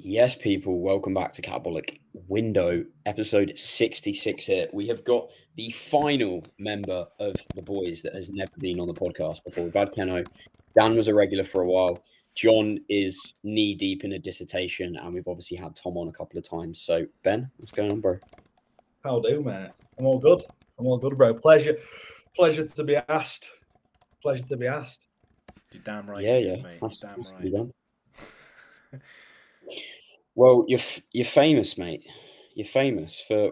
Yes, people, welcome back to Catabolic Window, episode 66 here. We have got the final member of the boys that has never been on the podcast before. We've had Keno. Dan was a regular for a while. John is knee-deep in a dissertation, and we've obviously had Tom on a couple of times. So, Ben, what's going on, bro? How do, mate? I'm all good. I'm all good, bro. Pleasure to be asked. Pleasure to be asked. You're damn right. Yeah. Mate. That's Damn to right. be done. Well, you're famous, mate. You're famous for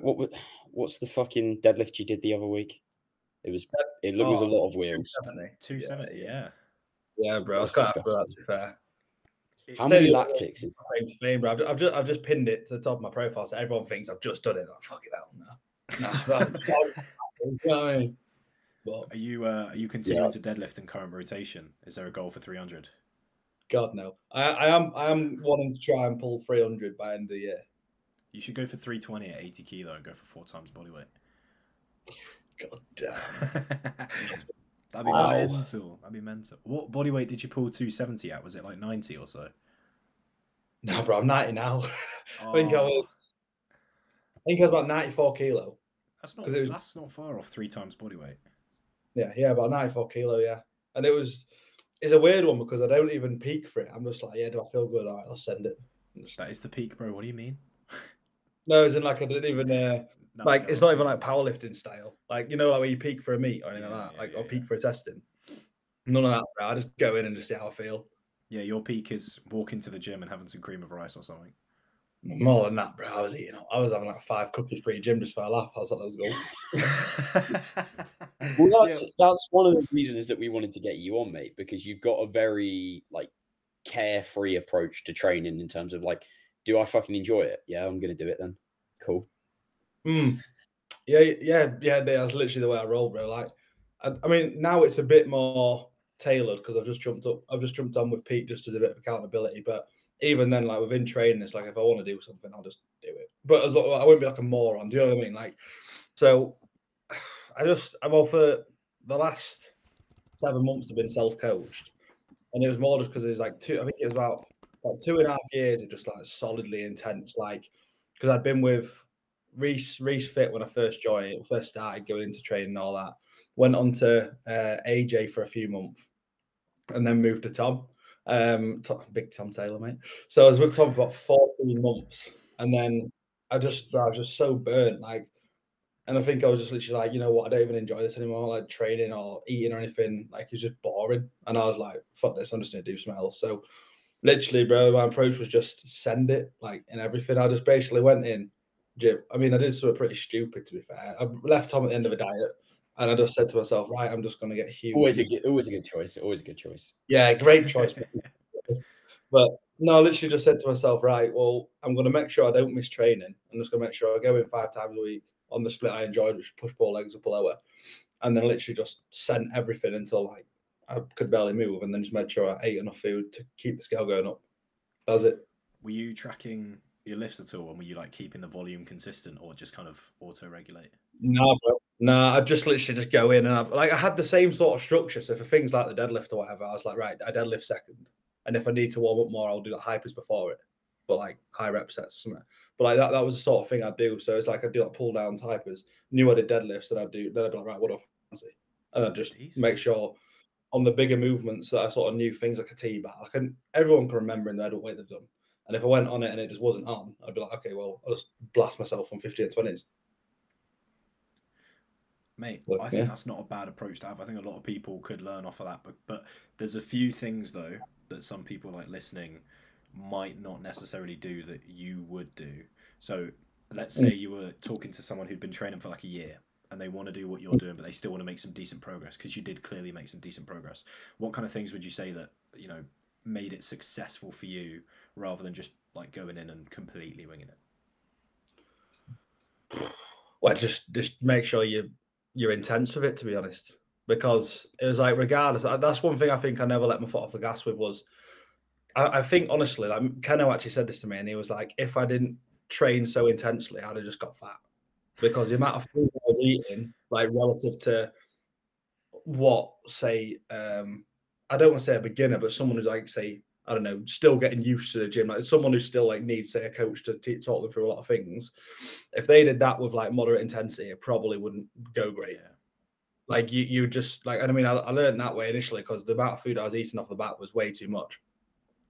what's the fucking deadlift you did the other week? It was a lot of wheels. 270, yeah. Yeah, bro. I was quite happy with that, to be fair. How many lactics is that? Same thing, bro. I've just pinned it to the top of my profile, so everyone thinks I've just done it. Like, fuck it out now. You know what I mean? But, are you continuing to deadlift in current rotation? Is there a goal for 300? God no. I am wanting to try and pull 300 by end of the year. You should go for 320 at 80 kilo and go for 4 times body weight. God damn. That'd be mental. That'd be mental. What body weight did you pull 270 at? Was it like 90 or so? No, bro, I'm 90 now. I think I was about 94 kilo. That's not far off 3 times body weight. Yeah, about 94 kilo, yeah. And it's a weird one because I don't even peak for it. I'm just like, yeah, do I feel good? All right, I'll send it. That is the peak, bro. What do you mean? No, as in like I didn't even it's not even like powerlifting style. Like, you know, like where you peak for a meet or anything like that, or peak for a testing. None of that, bro. I just go in and just see how I feel. Yeah, your peak is walking to the gym and having some cream of rice or something. More than that, bro. I was having like 5 cookies pre-gym just for a laugh. I was like, let's go. Well, that's one of the reasons that we wanted to get you on, mate, because you've got a very like carefree approach to training in terms of like, do I fucking enjoy it? Yeah, I'm gonna do it then. Cool. Yeah. That's literally the way I roll, bro. Like, I mean, now it's a bit more tailored because I've just jumped on with Pete just as a bit of accountability. But even then, like within training, it's like if I want to do something, I'll just do it. But I wouldn't be like a moron. Do you know what I mean? Like, so for the last 7 months, I've been self-coached, and it was more just because it was like I think it was about 2.5 years of just like solidly intense, like because I'd been with Reese Fit when I first started going into training and all that. Went on to AJ for a few months, and then moved to Tom. Big Tom Taylor, mate. So I was with Tom for about 14 months, and then I was just so burnt, like, and I think I was just literally like, you know what, I don't even enjoy this anymore, like training or eating or anything. Like, it's just boring, and I was like, fuck this, I'm just gonna do something else. So literally, bro, my approach was just send it, like, in everything. I just basically went in gym. I mean, I did something pretty stupid, to be fair. I left Tom at the end of a diet, and I just said to myself, right, I'm just going to get huge. Always a good choice. Always a good choice. Yeah, great choice. But no, I literally just said to myself, right, well, I'm going to make sure I don't miss training. I'm just going to make sure I go in 5 times a week on the split I enjoyed, which push pull legs up lower, and then literally just sent everything until like I could barely move, and then just made sure I ate enough food to keep the scale going up. That was it. Were you tracking your lifts at all, and were you like keeping the volume consistent, or just kind of auto-regulate? No, bro. No, I just literally just go in, and I had the same sort of structure. So for things like the deadlift or whatever, I was like, right, I deadlift second, and if I need to warm up more, I'll do like hypers before it, but like high rep sets or something. But like that was the sort of thing I'd do. So it's like I'd do like pull downs, hypers. Knew I did deadlifts, and I'd be like, right, what do I fancy? And I'd just make sure on the bigger movements that I sort of knew things like a T-bar. Everyone can remember in the adult weight they've done. And if I went on it and it just wasn't on, I'd be like, okay, well, I'll just blast myself on 50 and 20s. Mate, I think that's not a bad approach to have. I think a lot of people could learn off of that. But there's a few things, though, that some people like listening might not necessarily do that you would do. So let's say you were talking to someone who'd been training for like a year, and they want to do what you're doing, but they still want to make some decent progress, because you did clearly make some decent progress. What kind of things would you say that, you know, made it successful for you rather than just like going in and completely winging it? Well, just make sure you're intense with it, to be honest, because it was like, regardless, that's one thing I think I never let my foot off the gas with was, I think honestly, like Keno actually said this to me, and he was like, if I didn't train so intensely, I'd have just got fat, because the amount of food I was eating, like relative to what, say, I don't want to say a beginner, but someone who's like, say, I don't know, still getting used to the gym, like someone who still like needs, say, a coach to talk them through a lot of things. If they did that with like moderate intensity, it probably wouldn't go great. Yeah. Like you just like, and I mean, I learned that way initially because the amount of food I was eating off the bat was way too much,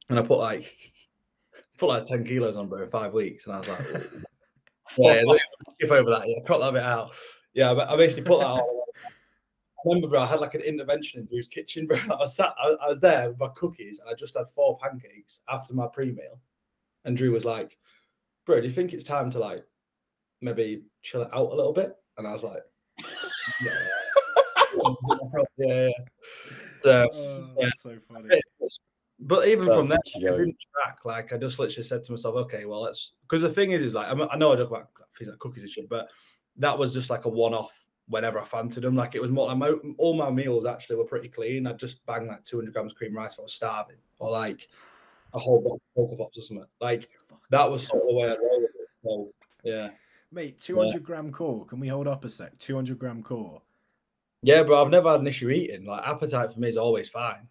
and I put like 10 kilos on, bro, in 5 weeks, and I was like, yeah, skip over that, yeah, cut that bit out. Yeah, I basically put that on. I remember, bro, I had like an intervention in Drew's kitchen, bro. I was there with my cookies, and I just had 4 pancakes after my pre-meal, and Drew was like, "Bro, do you think it's time to like maybe chill it out a little bit?" And I was like, "Yeah." So, that's so funny. But even from there, I didn't track. Like, I just literally said to myself, "Okay, well, let's." Because the thing is like, I know I talk about things like cookies and shit, but that was just like a one-off. Whenever I fancied them, like it was more like all my meals actually were pretty clean. I'd just bang like 200 grams of cream rice if I was starving, or like a whole box of Cocoa Pops or something. Like that was sort of the way I'd roll with it. So yeah, mate, 200-gram core. Can we hold up a sec? 200-gram core. Yeah, but I've never had an issue eating. Like appetite for me is always fine.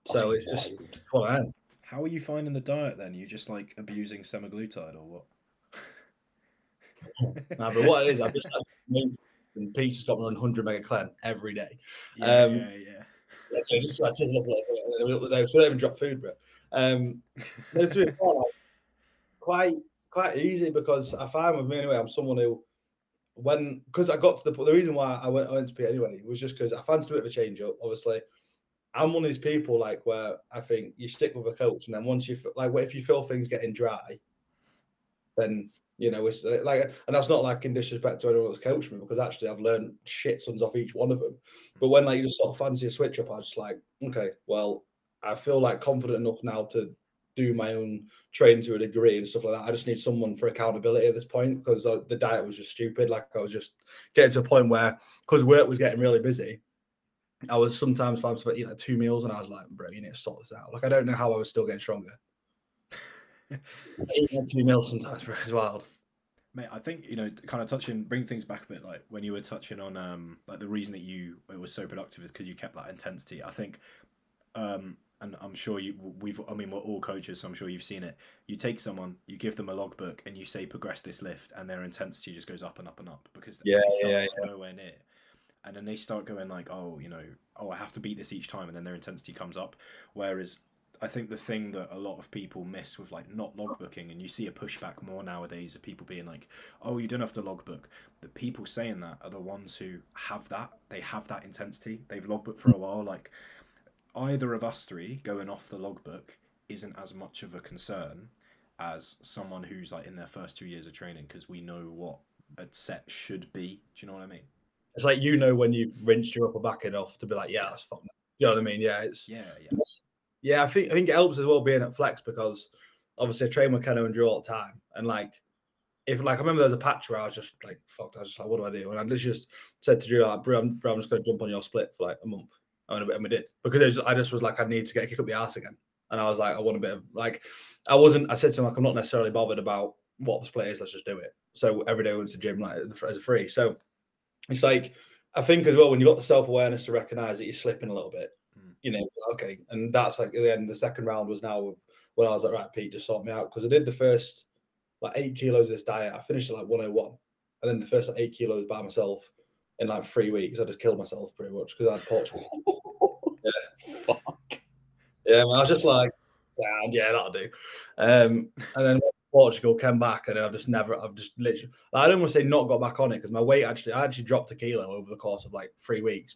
So it's just one of them. How are you finding the diet then? You just like abusing semaglutide or what? Nah, but what it is, I've just and Pete's got me on 100 mega clen every day. Yeah. Okay, just like, so they don't even drop food, bro. To be fair, quite easy because I find with me anyway, I'm someone who, because I got to the reason why I went to Pete anyway was just because I fancied a bit of a change up. Obviously, I'm one of these people like where I think you stick with a coach, and then once you like, if you feel things getting dry, then you know it's like, and that's not like in disrespect to anyone that's coached me, because actually I've learned shit tons off each one of them. But when like you just sort of fancy a switch up, I was just like, okay, well, I feel like confident enough now to do my own training to a degree and stuff like that. I just need someone for accountability at this point, because the diet was just stupid. Like I was just getting to a point where, because work was getting really busy, I was sometimes finding myself eating like 2 meals, and I was like, bro, you need to sort this out. Like I don't know how I was still getting stronger. Eating 2 meals sometimes, bro, is wild. Mate, I think, you know, kind of bring things back a bit, like when you were touching on like the reason that it was so productive is because you kept that intensity. I think, and I'm sure we're all coaches, so I'm sure you've seen it. You take someone, you give them a logbook, and you say progress this lift, and their intensity just goes up and up and up because they start nowhere near. And then they start going like, oh, you know, I have to beat this each time, and then their intensity comes up. Whereas I think the thing that a lot of people miss with like not logbooking, and you see a pushback more nowadays of people being like, oh, you don't have to logbook. The people saying that are the ones who have that. They have that intensity. They've logbooked for a while. Like either of us three going off the logbook isn't as much of a concern as someone who's like in their first 2 years of training, because we know what a set should be. Do you know what I mean? It's like, you know, when you've rinsed your upper back enough to be like, yeah, that's fine. You know what I mean? Yeah, it's yeah. I think it helps as well being at Flex, because obviously I train with Keno and Drew all the time, and like if like I remember there was a patch where I was just like fucked. I was just like, what do I do? And I literally just said to Drew, like, bro, I'm just going to jump on your split for like a month, and we did, because I just was like, I need to get a kick up the arse again, and I was like, I want a bit of like, I said to him like, I'm not necessarily bothered about what the split is, let's just do it. So every day I went to the gym like as a free. So it's like, I think as well, when you've got the self-awareness to recognize that you're slipping a little bit, you know, okay. And that's like, at the end, the second round was now when I was like, right, Pete, just sort me out. Because I did the first like 8 kilos of this diet. I finished at like 101. And then the first like 8 kilos by myself in like 3 weeks, I just killed myself pretty much because I had Portugal. Yeah. Fuck. Yeah, man, I was just like, yeah, that'll do. And then Portugal came back, and I've just literally, I don't want to say not got back on it, because my weight I actually dropped 1 kilo over the course of like 3 weeks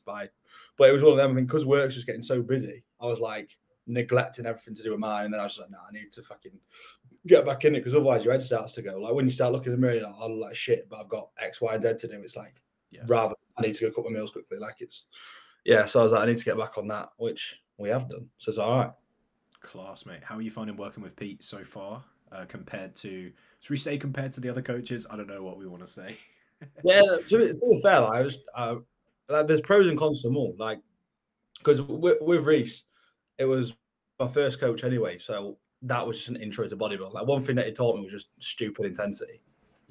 but it was one of them, because work's just getting so busy, I was like neglecting everything to do with mine, and then I was like, I need to fucking get back in it, because otherwise your head starts to go, like when you start looking in the mirror, you're like, I look like shit, but I've got X, Y, and Z to do. It's like, rather I need to go cook my meals quickly, like it's, yeah. So I was like, I need to get back on that, which we have done. So it's all right. Class, mate. How are you finding working with Pete so far, compared to the other coaches? I don't know what we want to say. Yeah, to be fair, like, like there's pros and cons to them all. Like, because with Reese, it was my first coach anyway, so that was just an intro to bodybuilding. Like one thing that he taught me was just stupid intensity,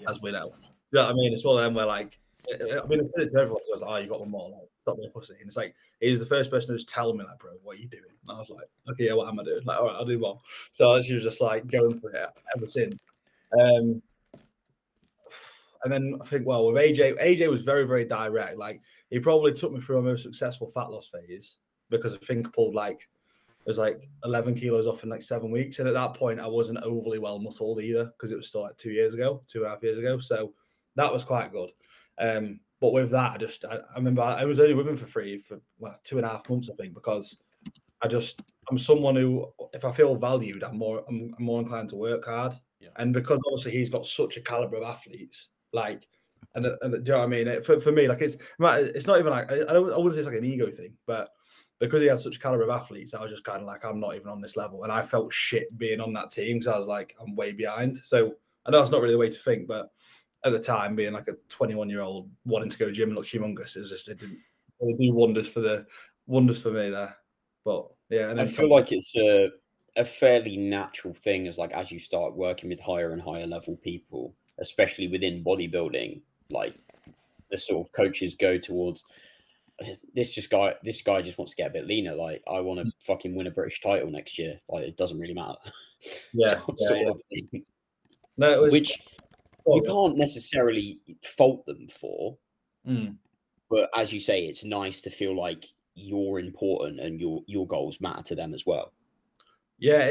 as we know. You know what I mean? It's one of them where like I mean, I said it to everyone. So I was like, "Oh, you got one more? Like, stop being a pussy." And it's like he was the first person to just tell me, like, "Bro, what are you doing?" And I was like, "Okay, yeah, what am I doing?" Like, all right, I'll do more. So she was just like going for it ever since. And then I think, well, with AJ was very, very direct. Like, he probably took me through a most successful fat loss phase because I think I pulled like it was like 11 kilos off in like 7 weeks. And at that point, I wasn't overly well muscled either because it was still like 2.5 years ago. So that was quite good. But with that, I remember I was only with him for free for 2.5 months, I think, because I'm someone who, if I feel valued, I'm more inclined to work hard. Yeah. And because obviously he's got such a caliber of athletes, like, and do you know what I mean? For me, like, it's not even like I wouldn't say it's like an ego thing, but because he had such a caliber of athletes, I was just kind of like, I'm not even on this level. And I felt shit being on that team because I was like, I'm way behind. So I know it's not really the way to think, but at the time, being like a 21-year-old wanting to go gym and look humongous, it didn't do wonders for me there. But yeah, and I then feel like it's a fairly natural thing as you start working with higher and higher level people, especially within bodybuilding, like the sort of coaches go towards this guy just wants to get a bit leaner. Like, I want to fucking win a British title next year. Like, it doesn't really matter. Yeah, sort of thing. No, Which you can't necessarily fault them for. But as you say, it's nice to feel like you're important and your goals matter to them as well. Yeah,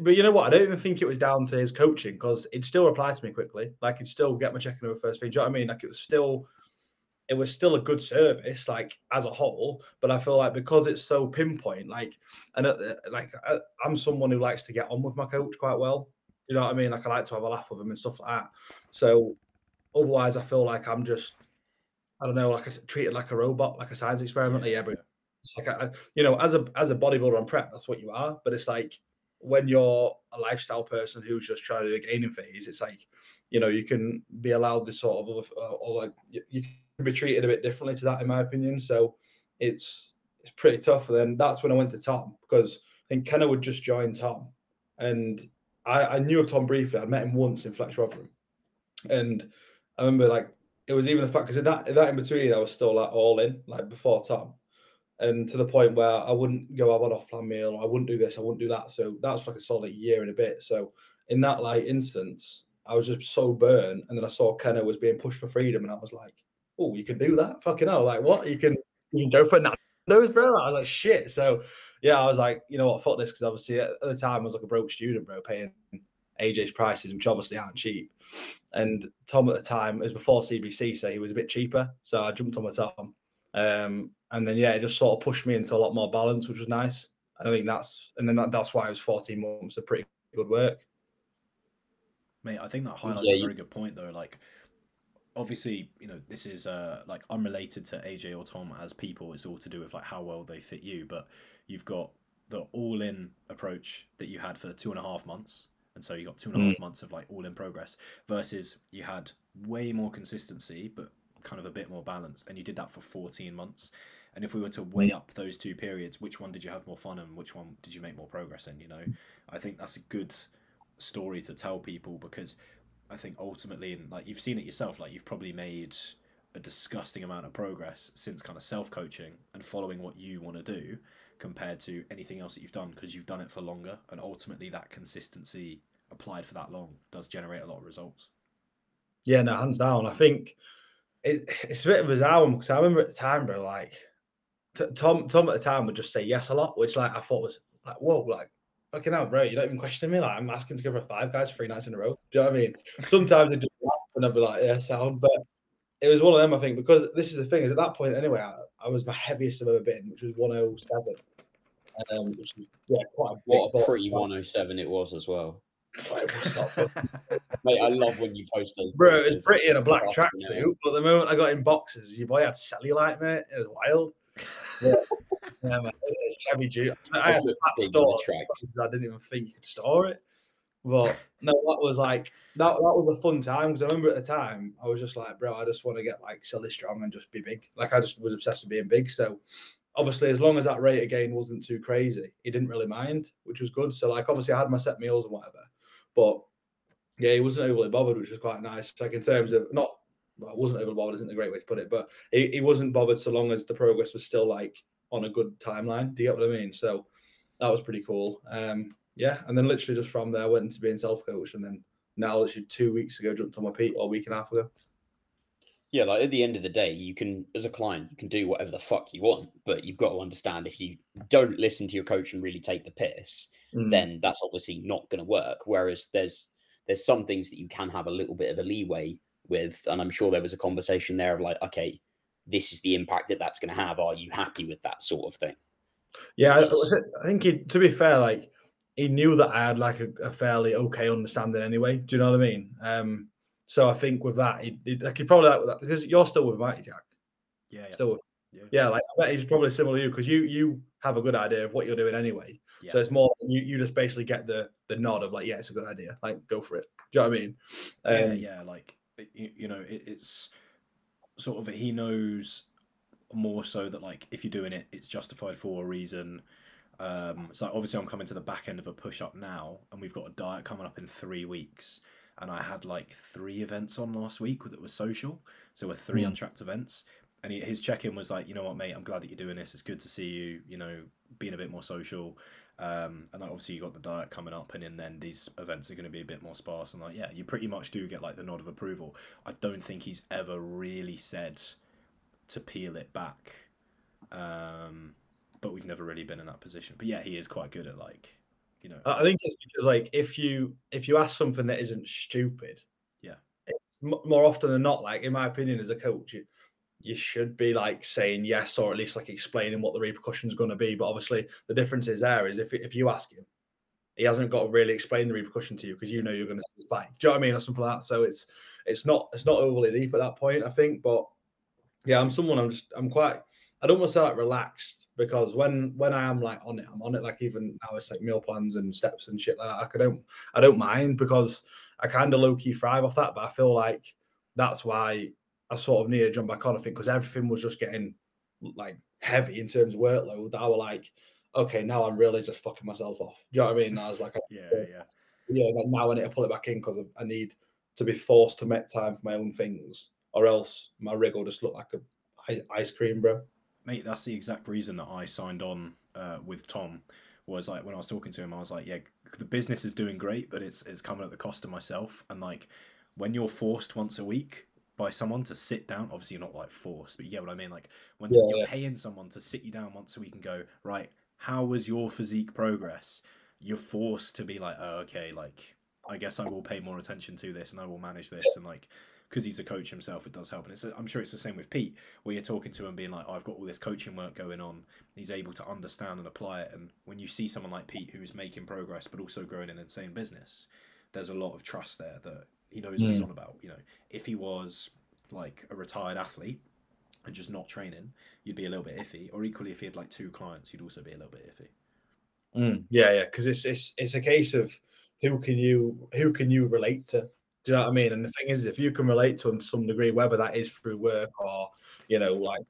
but you know what? I don't even think it was down to his coaching because it still replied to me quickly. Like, he'd still get my check-in over first thing. Do you know what I mean? Like, it was still a good service, like, as a whole. But I feel like because it's so pinpoint, like, and I'm someone who likes to get on with my coach quite well. You know what I mean? Like, I like to have a laugh with him and stuff like that. So otherwise, I feel like I'm just, I don't know, like, treated like a robot, like a science experiment. Yeah, but it's like, as a bodybuilder on prep, that's what you are. But it's like when you're a lifestyle person who's just trying to do a gaining phase, it's like, you can be allowed this sort of, or like you can be treated a bit differently to that, in my opinion. So it's pretty tough. And then that's when I went to Tom because I think Kenna would just join Tom, and I knew of Tom briefly. I'd met him once in Flex Rotherham, and I remember, like, it was even the fact because in that in between I was still like all in, like, before Tom, and to the point where I wouldn't go have an off-plan meal, or I wouldn't do this, I wouldn't do that. So that's like a solid year and a bit. So in that, like, instance, I was just so burnt, and then I saw Kenna was being pushed for freedom, and I was like, "Oh, you can do that? Fucking hell! Like, what? You can go for Nando's, bro?" I was like, "Shit!" So yeah, I was like, you know what, fuck this, because obviously at the time I was like a broke student, bro, paying AJ's prices, which obviously aren't cheap. And Tom at the time, it was before CBC, so he was a bit cheaper. So I jumped on with Tom. And then, yeah, it just sort of pushed me into a lot more balance, which was nice. And I think that's why it was 14 months of pretty good work. Mate, I think that highlights a very good point, though. Like, obviously, this is like unrelated to AJ or Tom as people. It's all to do with like how well they fit you. But you've got the all-in approach that you had for 2.5 months. And so you got 2.5 months of like all-in progress versus you had way more consistency, but kind of a bit more balanced. And you did that for 14 months. And if we were to weigh up those two periods, which one did you have more fun in? Which one did you make more progress in? I think that's a good story to tell people, because I think ultimately, and like you've seen it yourself, like you've probably made a disgusting amount of progress since kind of self-coaching and following what you want to do compared to anything else that you've done, because you've done it for longer, and ultimately that consistency applied for that long does generate a lot of results. Yeah, no, hands down. I think it's a bit of a bizarre one, because I remember at the time, bro, like Tom at the time would just say yes a lot, which, like, I thought was like, whoa, like, fucking hell, bro, you're not even questioning me. Like, I'm asking to go for 5 guys 3 nights in a row. Do you know what I mean? Sometimes it just laugh and I'd be like, yeah, sound. But it was one of them, I think, because this is the thing, is at that point anyway, I was my heaviest I've ever been, which was 107. Which is, yeah, quite a big, pretty 107 it was as well. Mate, I love when you post those. Bro, it was pretty in a black tracksuit, but the moment I got in boxes, your boy had cellulite, mate. It was wild. Yeah, man, it was heavy duty. I had fat stores. I didn't even think you could store it. But no, that was like that was a fun time, because I remember at the time I was just like, bro, I just want to get like silly strong and just be big. Like, I just was obsessed with being big. So obviously, as long as that rate of gain wasn't too crazy, he didn't really mind, which was good. So, like, obviously I had my set meals and whatever, but yeah, he wasn't overly bothered, which was quite nice. Like, in terms of not well, wasn't overly bothered, isn't a great way to put it, but he wasn't bothered so long as the progress was still like on a good timeline. Do you get what I mean? So that was pretty cool. Yeah, and then literally just from there, I went into being self-coach, and then now literally 2 weeks ago, jumped on my feet, or a week and a half ago. Yeah, like at the end of the day, you can, as a client, you can do whatever the fuck you want, but you've got to understand if you don't listen to your coach and really take the piss, then that's obviously not going to work. Whereas there's some things that you can have a little bit of a leeway with, and I'm sure there was a conversation there of like, okay, this is the impact that that's going to have. Are you happy with that sort of thing? Yeah, I think to be fair, like he knew that I had like a fairly okay understanding anyway. Do you know what I mean? So I think with that, he probably like that, because you're still with him, aren't you, Jack? Yeah. Still with, yeah. Like I bet he's probably similar to you, because you have a good idea of what you're doing anyway. Yeah. So it's more you just basically get the nod of like, yeah, it's a good idea. Like, go for it. Do you know what I mean? Yeah. Like, you know, it's sort of, he knows more so that like if you're doing it, it's justified for a reason. So obviously I'm coming to the back end of a push up now, and we've got a diet coming up in 3 weeks, and I had like 3 events on last week that were social, so we're 3 untracked events, and his check-in was like, you know what, mate, I'm glad that you're doing this, it's good to see you, you know, being a bit more social, and like, obviously you got the diet coming up, and then these events are going to be a bit more sparse, and like, yeah, you pretty much do get like the nod of approval. I don't think he's ever really said to peel it back, but we've never really been in that position. But yeah, he is quite good at like, you know. I think it's because like if you ask something that isn't stupid, yeah, it's more often than not, like in my opinion as a coach, you should be like saying yes, or at least like explaining what the repercussions going to be. But obviously the difference is if you ask him, he hasn't got to really explain the repercussion to you, because you know you're going to see his back. Do you know what I mean, or something like that. So it's not overly deep at that point, I think. But yeah, I'm quite, I don't want to say like relaxed, because when I am like on it, I'm on it. Like even now it's like meal plans and steps and shit like that. I don't mind, because I kind of low key thrive off that. But I feel like that's why I sort of need to jump back on, I think, because everything was just getting like heavy in terms of workload. I was like, okay, now I'm really just fucking myself off. Do you know what I mean? And I was like, yeah. Like now I need to pull it back in, because I need to be forced to make time for my own things, or else my rig will just look like a ice cream, bro. Mate, that's the exact reason that I signed on with Tom. Was like, when I was talking to him, I was like, yeah, the business is doing great, but it's coming at the cost of myself. And like, when you're forced once a week by someone to sit down, obviously you're not like forced, but you get what I mean. Like when you're paying someone to sit you down once a week and go, right, how was your physique progress? You're forced to be like, oh, okay, like I guess I will pay more attention to this and I will manage this, and like, because he's a coach himself, it does help. And I'm sure it's the same with Pete, where you're talking to him being like, oh, I've got all this coaching work going on. He's able to understand and apply it. And when you see someone like Pete who's making progress but also growing an insane business, there's a lot of trust there that he knows what he's on about. You know, if he was like a retired athlete and just not training, you'd be a little bit iffy. Or equally, if he had like 2 clients, you'd also be a little bit iffy. Yeah, because it's a case of who can you relate to. Do you know what I mean? And the thing is, if you can relate to them to some degree, whether that is through work or, you know, like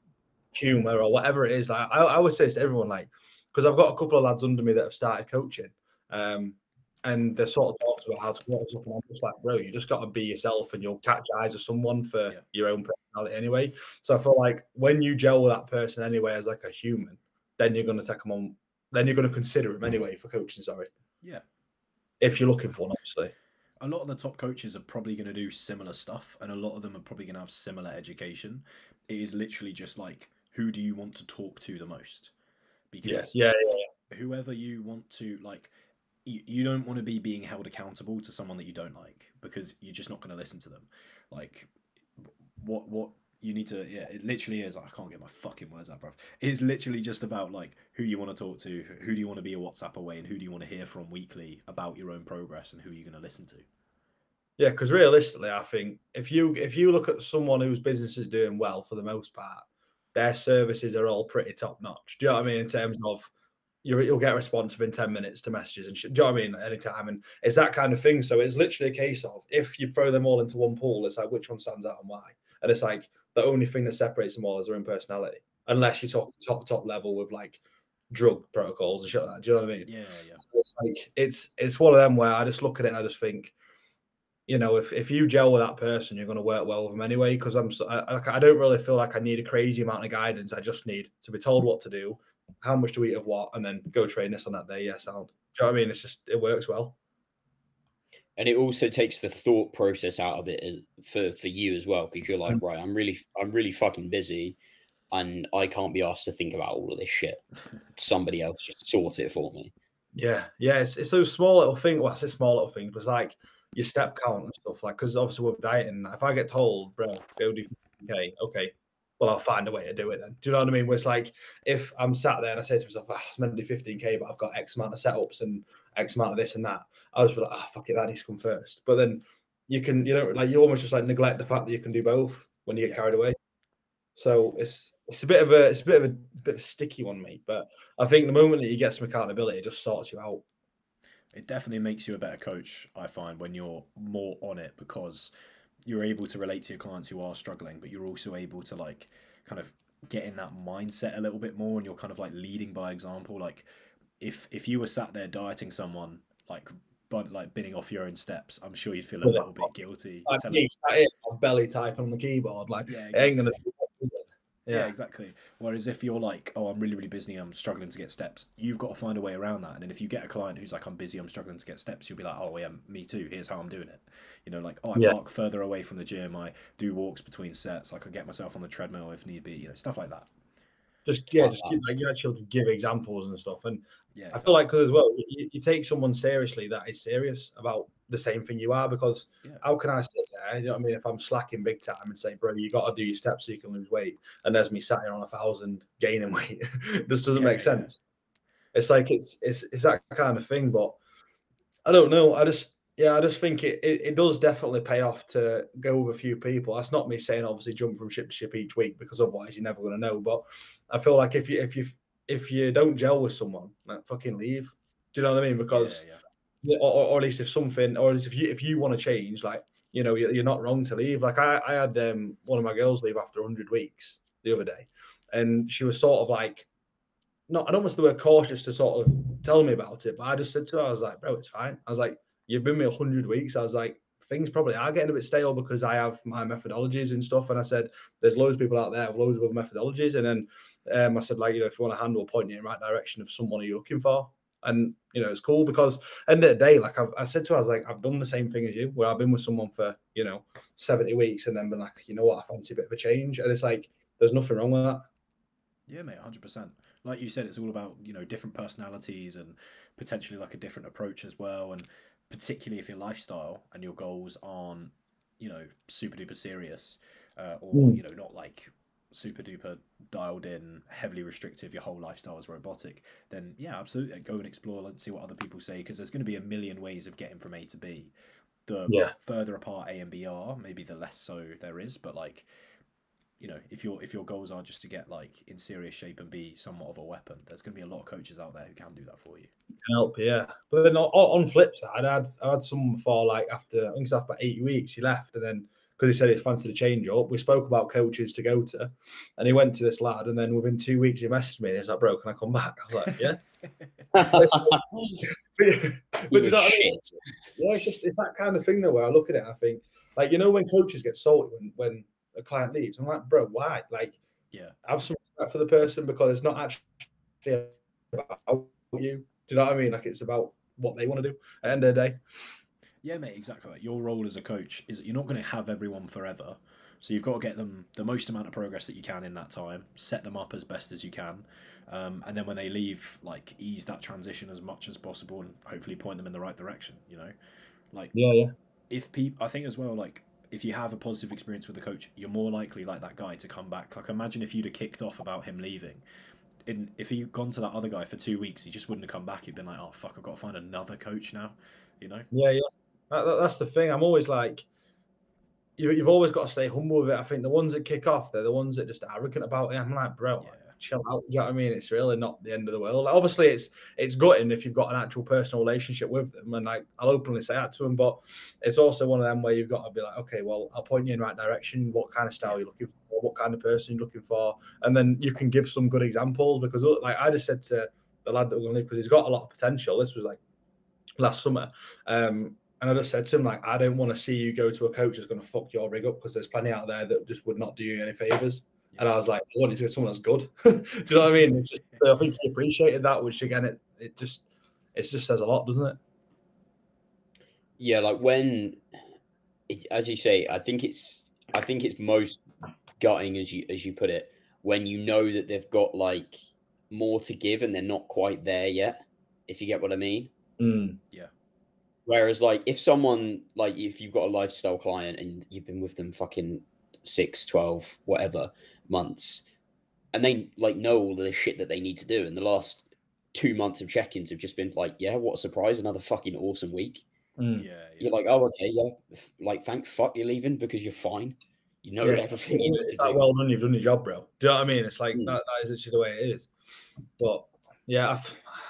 humor or whatever it is, like, I would say to everyone, like, because I've got a couple of lads under me that have started coaching, and they're sort of talking about how to grow stuff, and I'm just like, bro, you just got to be yourself, and you'll catch eyes of someone for your own personality anyway. So I feel like when you gel with that person anyway as like a human, then you're going to take them on. Then you're going to consider him anyway for coaching. Sorry. Yeah. If you're looking for one, obviously. A lot of the top coaches are probably going to do similar stuff, and a lot of them are probably going to have similar education. It is literally just like, who do you want to talk to the most? Because whoever you want to, like, you don't want to be being held accountable to someone that you don't like, because you're just not going to listen to them. Like, what you need to, it literally is, I can't get my fucking words out, bruv. It's literally just about like who you want to talk to, who do you want to be a WhatsApp away, and who do you want to hear from weekly about your own progress, and who are you going to listen to. Yeah, because realistically, I think if you look at someone whose business is doing well, for the most part, their services are all pretty top notch. Do you know what I mean? In terms of you'll get a response within 10 minutes to messages and shit. Do you know what I mean? Anytime, and it's that kind of thing. So it's literally a case of, if you throw them all into one pool, it's like, which one stands out and why? And it's like the only thing that separates them all is their own personality, unless you talk top level with like drug protocols and shit like that. Do you know what I mean? Yeah. So it's like it's one of them where I just look at it and I just think, you know, if you gel with that person, you're going to work well with them anyway. Because I don't really feel like I need a crazy amount of guidance. I just need to be told what to do, how much to eat of what, and then go train this on that day. Yeah, sound. Do you know what I mean? It's just, it works well. And it also takes the thought process out of it for you as well, because you're like, right, I'm really fucking busy, and I can't be asked to think about all of this shit. Somebody else just sort it for me. Yeah, it's those small little things. Well, I say small little things, but it's like your step count and stuff. Like, because obviously with dieting, if I get told, bro, go do 50K, okay, well, I'll find a way to do it then. Do you know what I mean? Where it's like, if I'm sat there and I say to myself, I was meant to do 15K, but I've got X amount of setups and X amount of this and that, I was like, fuck it, that needs to come first. But then you almost just like neglect the fact that you can do both when you get carried away. So it's a bit of a sticky one, mate. But I think the moment that you get some accountability, it just sorts you out. It definitely makes you a better coach, I find, when you're more on it, because you're able to relate to your clients who are struggling, but you're also able to like kind of get in that mindset a little bit more, and you're kind of like leading by example. Like if you were sat there dieting someone, like binning off your own steps, I'm sure you'd feel a little bit guilty. Belly typing on the keyboard, like, yeah, it ain't gonna. Yeah, exactly. Whereas if you're like, oh, I'm really, really busy, I'm struggling to get steps, you've got to find a way around that. And then if you get a client who's like, I'm busy, I'm struggling to get steps, you'll be like, oh, yeah, me too. Here's how I'm doing it. You know, like, oh, I park further away from the gym. I do walks between sets. Like, I get myself on the treadmill if need be. You know, stuff like that. You actually give examples and stuff. And I feel like, because as well, you take someone seriously that is serious about the same thing you are, because how can I sit there, you know what I mean, if I'm slacking big time and say, bro, you got to do your steps so you can lose weight, and there's me sat here on 1,000 gaining weight. This doesn't make sense. It's like it's that kind of thing. But I don't know. I just think it does definitely pay off to go with a few people. That's not me saying obviously jump from ship to ship each week, because otherwise you're never going to know. But I feel like if you don't gel with someone, like, fucking leave. Do you know what I mean? Because or at least if you want to change, like, you know, you're not wrong to leave. Like I had one of my girls leave after 100 weeks the other day, and she was sort of like, I don't want the word cautious to sort of tell me about it, but I just said to her, I was like, bro, it's fine. I was like, you've been with me 100 weeks. I was like, things probably are getting a bit stale because I have my methodologies and stuff. And I said, there's loads of people out there with loads of other methodologies. And then I said, like, you know, if you want to handle, point you in the right direction of someone you're looking for. And, you know, it's cool because at the end of the day, like I said to her, I was like, I've done the same thing as you, where I've been with someone for, you know, 70 weeks and then been like, you know what, I fancy a bit of a change. And it's like, there's nothing wrong with that. Yeah, mate, 100%. Like you said, it's all about, you know, different personalities and potentially like a different approach as well. And particularly if your lifestyle and your goals aren't, you know, super duper serious, or, you know, not like super duper dialed in, heavily restrictive, your whole lifestyle is robotic, then yeah, absolutely, go and explore and see what other people say, because there's going to be a million ways of getting from A to B. The further apart A and B are, maybe the less so there is, but like, you know, if your goals are just to get like in serious shape and be somewhat of a weapon, there's going to be a lot of coaches out there who can do that for you. Help, yeah. But then on flip side, I had someone before, like after I think it's after about 8 weeks, he left, and then because he said he fancied to change up, we spoke about coaches to go to, and he went to this lad, and then within 2 weeks he messaged me and he was like, bro, can I come back? I was like, yeah. but you know what I mean? Yeah, it's that kind of thing though, where I look at it and I think, like, you know, when coaches get salty when a client leaves, I'm like, bro, why? Like, have some respect for the person, because it's not actually about you. Do you know what I mean? Like, it's about what they want to do at the end of the day. Yeah, mate, exactly. Like, your role as a coach is that you're not going to have everyone forever. So you've got to get them the most amount of progress that you can in that time, set them up as best as you can. And then when they leave, like, ease that transition as much as possible and hopefully point them in the right direction, you know? Like, if people, I think as well, like, if you have a positive experience with the coach, you're more likely, like that guy, to come back. Like, imagine if you'd have kicked off about him leaving. If he'd gone to that other guy for 2 weeks, he just wouldn't have come back. He'd been like, oh, fuck, I've got to find another coach now, you know? Yeah. That's the thing. I'm always like, you've always got to stay humble with it. I think the ones that kick off, they're the ones that just arrogant about it. I'm like, bro, chill out. Do you know what I mean? It's really not the end of the world. Like, obviously, it's gutting if you've got an actual personal relationship with them, and like I'll openly say that to them. But it's also one of them where you've got to be like, okay, well, I'll point you in the right direction. What kind of style you're looking for? What kind of person you're looking for? And then you can give some good examples, because like I just said to the lad that we're going to leave, because he's got a lot of potential. This was like last summer. And I just said to him, like, I don't want to see you go to a coach that's going to fuck your rig up, because there's plenty out there that just would not do you any favors. Yeah. And I was like, I want you to get someone that's good. Do you know what I mean? It's just, I think he appreciated that, which again, it just says a lot, doesn't it? Yeah, like when, as you say, I think it's most gutting, as you put it, when you know that they've got like more to give and they're not quite there yet, if you get what I mean. Yeah. Whereas like if someone, like if you've got a lifestyle client and you've been with them fucking 6, 12, whatever months, and they like know all the shit that they need to do, and the last 2 months of check-ins have just been like, yeah, what a surprise, another fucking awesome week. Yeah. You're like, oh, okay, yeah, like thank fuck you're leaving, because you're fine. You know everything you need to do. Well done, you've done your job, bro. Do you know what I mean? It's like that is actually the way it is. But yeah,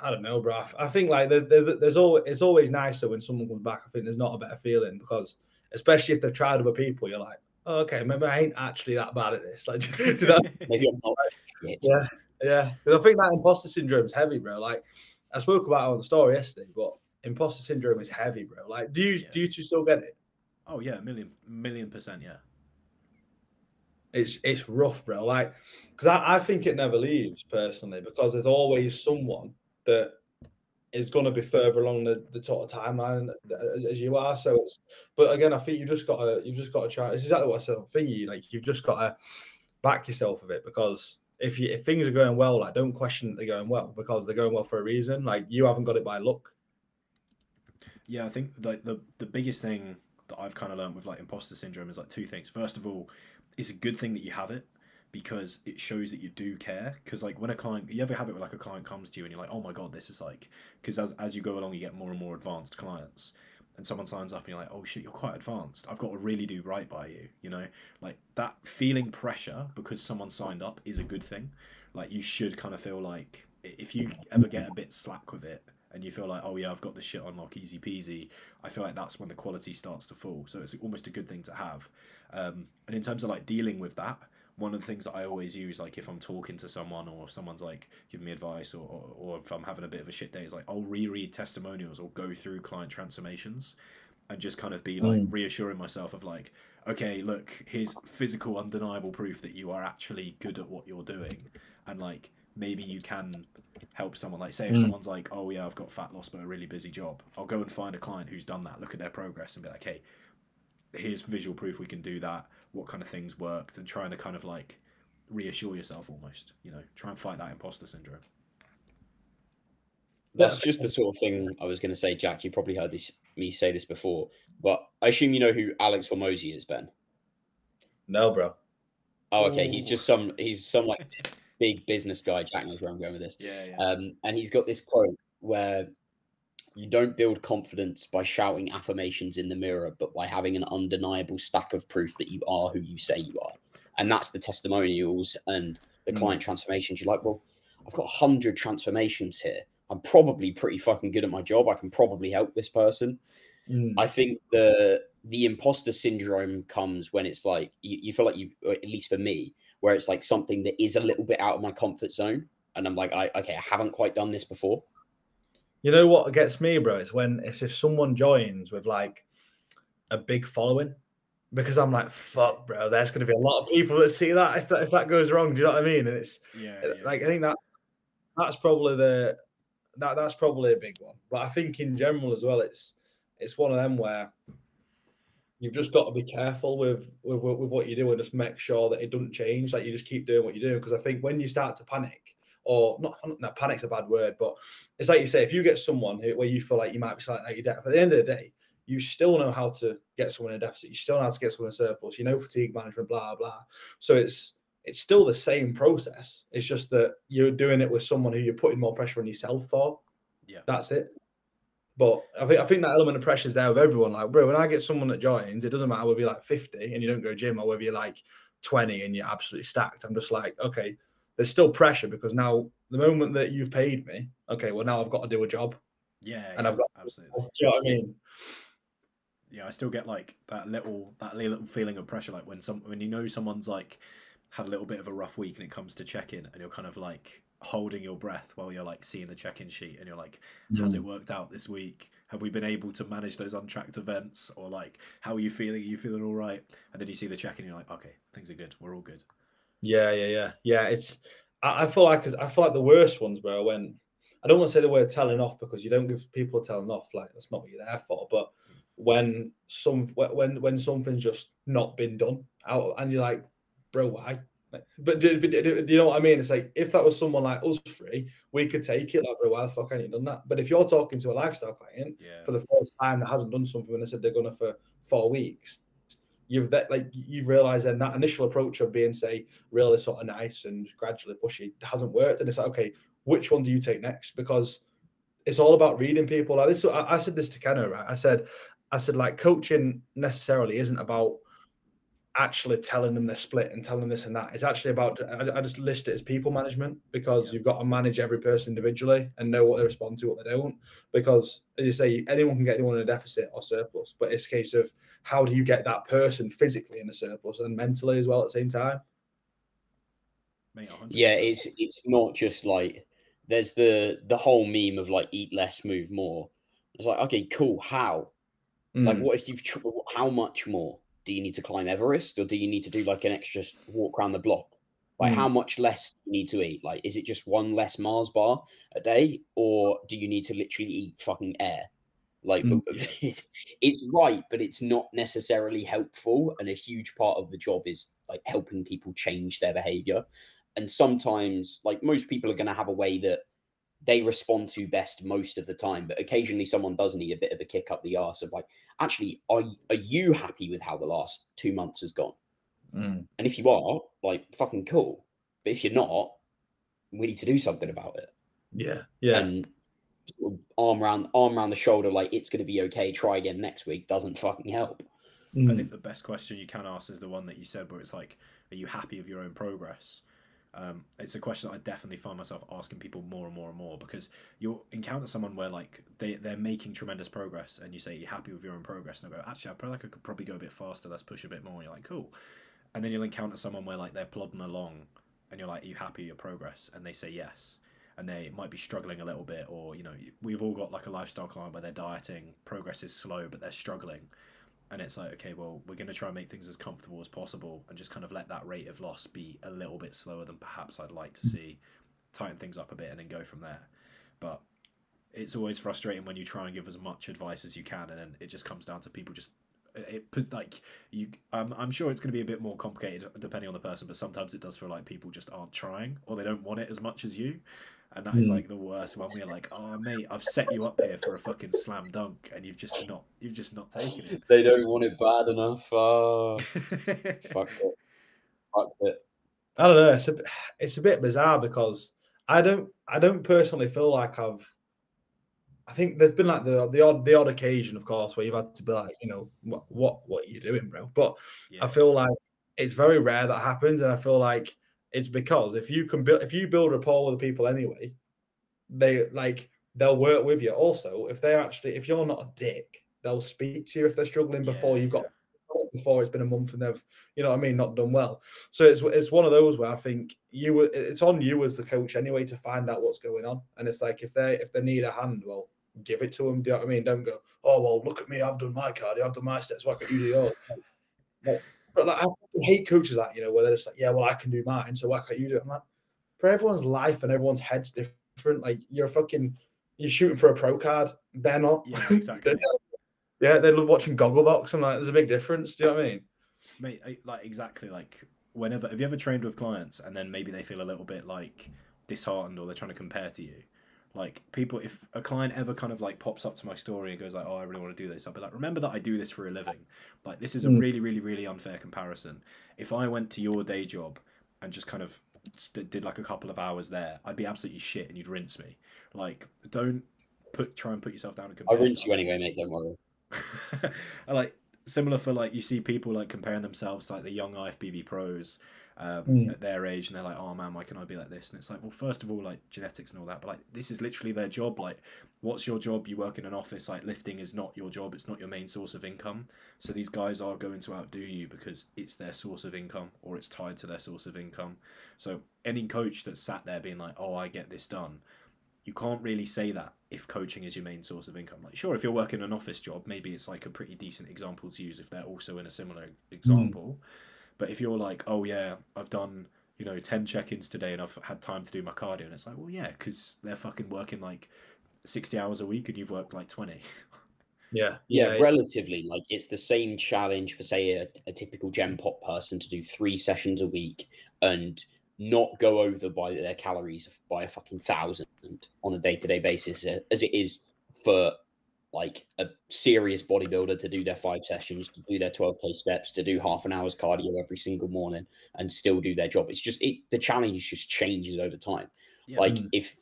I don't know, bro. I think like there's always, it's always nicer when someone comes back. I think there's not a better feeling, because especially if they've tried other people, you're like, oh, okay, maybe I ain't actually that bad at this. Like, do you know? Maybe I'm not. Yeah. Because I think that imposter syndrome is heavy, bro. Like I spoke about it on the story yesterday, but imposter syndrome is heavy, bro. Like, do you two still get it? Oh yeah, million percent, yeah. It's rough, bro. Like, because I think it never leaves personally, because there's always someone that is going to be further along the sort of timeline as you are. So it's, but again, I think you've just got to try. It's exactly what I said on Thingy. Like, you've just got to back yourself with it, because if things are going well, like, don't question that they're going well, because they're going well for a reason. Like, you haven't got it by luck. Yeah, I think like the biggest thing that I've kind of learned with like imposter syndrome is like two things. First of all, it's a good thing that you have it, because it shows that you do care. Because like when a client, you ever have it where like a client comes to you and you're like, oh my god, this is like, because as you go along you get more and more advanced clients, and someone signs up and you're like, oh shit, you're quite advanced, I've got to really do right by you, you know, like that feeling pressure because someone signed up is a good thing. Like you should kind of feel like, if you ever get a bit slack with it and you feel like, oh yeah, I've got this shit on lock, easy peasy, I feel like that's when the quality starts to fall. So it's almost a good thing to have. And in terms of like dealing with that, one of the things that I always use, like if I'm talking to someone or if someone's like giving me advice, or if I'm having a bit of a shit day, is like I'll reread testimonials or go through client transformations and just kind of be like reassuring myself of like, okay, look, here's physical undeniable proof that you are actually good at what you're doing, and like maybe you can help someone. Like say if someone's like, oh yeah, I've got fat loss but a really busy job, I'll go and find a client who's done that, look at their progress and be like, hey, here's visual proof we can do that, what kind of things worked, and trying to kind of like reassure yourself almost, you know, try and fight that imposter syndrome. That's just the sort of thing I was going to say, Jack. You probably heard me say this before, but I assume you know who Alex Hormozy is, Ben? No, bro. Oh, okay. Ooh. He's some like big business guy. Jack knows where I'm going with this. Yeah. And he's got this quote where you don't build confidence by shouting affirmations in the mirror, but by having an undeniable stack of proof that you are who you say you are. And that's the testimonials and the client transformations. You're like, well, I've got 100 transformations here. I'm probably pretty fucking good at my job. I can probably help this person. I think the imposter syndrome comes when it's like, you feel like you, at least for me, where it's like something that is a little bit out of my comfort zone. And I'm like, okay, I haven't quite done this before. You know what gets me, bro? It's if someone joins with like a big following, because I'm like, fuck, bro, there's going to be a lot of people that see that if that goes wrong. Do you know what I mean? And it's like, I think that's probably that's probably a big one. But I think in general as well, it's one of them where you've just got to be careful with what you do and just make sure that it doesn't change. Like you just keep doing what you're doing, because I think when you start to panic, or not panic's a bad word, but it's like you say, if you get someone where you feel like you might be slightly at your depth, at the end of the day, you still know how to get someone in a deficit. You still know how to get someone in surplus. You know fatigue management, blah, blah. So it's still the same process. It's just that you're doing it with someone who you're putting more pressure on yourself for. Yeah. That's it. But I think that element of pressure is there with everyone. Like, bro, when I get someone that joins, it doesn't matter whether you're like 50 and you don't go gym, or whether you're like 20 and you're absolutely stacked. I'm just like, okay, there's still pressure, because now the moment that you've paid me, okay, well now I've got to do a job. Yeah, and I've got absolutely. Do you know what I mean? Yeah, I still get like that little feeling of pressure, like when you know someone's like had a little bit of a rough week and it comes to check-in, and you're kind of like holding your breath while you're like seeing the check-in sheet, and you're like, has it worked out this week? Have we been able to manage those untracked events? Or like, how are you feeling? Are you feeling all right? And then you see the check and you're like, okay, things are good. We're all good. Yeah. It's I feel like the worst ones, bro, when I don't want to say the word telling off because you don't give people telling off, like that's not what you're there for. But when something's just not been done out and you're like, bro, why? But do you know what I mean? It's like if that was someone like us three, we could take it like, bro, why the fuck haven't you done that? But if you're talking to a lifestyle client for the first time that hasn't done something when they said they're gonna for 4 weeks, you've realized then that initial approach of being, say, really sort of nice and gradually pushy hasn't worked. And it's like, okay, which one do you take next? Because it's all about reading people. Like this, I said this to Kenno, right? I said, like, coaching necessarily isn't about actually telling them they're split and telling them this and that. It's actually about, I just list it as people management, because you've got to manage every person individually and know what they respond to, what they don't. Because as you say, anyone can get anyone in a deficit or surplus, but it's a case of how do you get that person physically in a surplus and mentally as well at the same time. Mate, 100%. Yeah, it's not just like there's the whole meme of like eat less, move more. It's like, okay, cool. How? Like, what if you've how much more? Do you need to climb Everest, or do you need to do like an extra walk around the block? Like, how much less do you need to eat? Like, is it just one less Mars bar a day, or do you need to literally eat fucking air? Like, it's right, but it's not necessarily helpful. And a huge part of the job is like helping people change their behavior. And sometimes, like, most people are going to have a way that they respond to best most of the time, but occasionally someone does need a bit of a kick up the arse of like, actually, are you happy with how the last 2 months has gone? And if you are, like, fucking cool. But if you're not, we need to do something about it. Yeah. And arm around the shoulder, like, it's going to be okay, try again next week, doesn't fucking help. I think the best question you can ask is the one that you said, where it's like, are you happy with your own progress? It's a question that I definitely find myself asking people more and more and more, because you'll encounter someone where like they're making tremendous progress and you say, you're happy with your own progress, and they'll go, actually, I feel like I could probably go a bit faster, let's push a bit more. And you're like, cool. And then you'll encounter someone where like they're plodding along and you're like, are you happy with your progress? And they say yes. And they might be struggling a little bit, or, you know, we've all got like a lifestyle client where they're dieting, progress is slow, but they're struggling. And it's like, okay, well, we're going to try and make things as comfortable as possible and just kind of let that rate of loss be a little bit slower than perhaps I'd like to see, tighten things up a bit and then go from there. But it's always frustrating when you try and give as much advice as you can, and then it just comes down to people just, I'm sure it's going to be a bit more complicated depending on the person, but sometimes it does feel like people just aren't trying, or they don't want it as much as you. And that is like the worst one. We're like, oh mate, I've set you up here for a fucking slam dunk, and you've just not taken it. They don't want it bad enough. Fuck it. I don't know. It's a bit bizarre because I don't personally feel like I think there's been like the odd occasion, of course, where you've had to be like, you know, what are you doing, bro? But I feel like it's very rare that happens, and I feel like it's because if you build rapport with the people anyway, they'll work with you. Also, if you're not a dick, they'll speak to you if they're struggling before before it's been a month and they've, you know what I mean, not done well. So it's one of those where I think it's on you as the coach anyway to find out what's going on. And it's like if they need a hand, well, give it to them. Do you know what I mean? Don't go, oh well, look at me, I've done my cardio, I've done my steps, why can't you do yours? But like, I hate coaches that, you know, where they're just like, yeah, well, I can do mine, so why can't you do it? I'm like, for everyone's life and everyone's head's different. Like you're shooting for a pro card. They're not. Yeah, exactly. They love watching Gogglebox. And like, there's a big difference. Do you know what I mean? Mate, like exactly. Like whenever, have you ever trained with clients and then maybe they feel a little bit like disheartened or they're trying to compare to you? Like people, if a client ever kind of like pops up to my story and goes like, oh, I really want to do this, I'll be like, remember that I do this for a living. Like this is a really, really, really unfair comparison. If I went to your day job and just kind of did like a couple of hours there, I'd be absolutely shit and you'd rinse me. Like don't try and put yourself down and compare. I'll rinse you anyway, mate, don't worry. Like similar for like, you see people like comparing themselves to like the young IFBB pros at their age, and they're like, oh man, why can I be like this? And it's like, well, first of all, like genetics and all that, but like this is literally their job. Like what's your job? You work in an office. Like lifting is not your job, it's not your main source of income. So these guys are going to outdo you because it's their source of income, or it's tied to their source of income. So any coach that's sat there being like, oh, I get this done, you can't really say that if coaching is your main source of income. Like, sure, if you're working an office job, maybe it's like a pretty decent example to use if they're also in a similar example. But if you're like, oh yeah, I've done, 10 check-ins today and I've had time to do my cardio, and it's like, well, yeah, because they're fucking working like 60 hours a week and you've worked like 20. Yeah, relatively, like it's the same challenge for, say, a typical Gen Pop person to do 3 sessions a week and not go over by their calories by a fucking 1,000 on a day-to-day basis, as it is for like a serious bodybuilder to do their 5 sessions, to do their 12K steps, to do half an hour's cardio every single morning and still do their job. It's just the challenge just changes over time. Yeah. Like if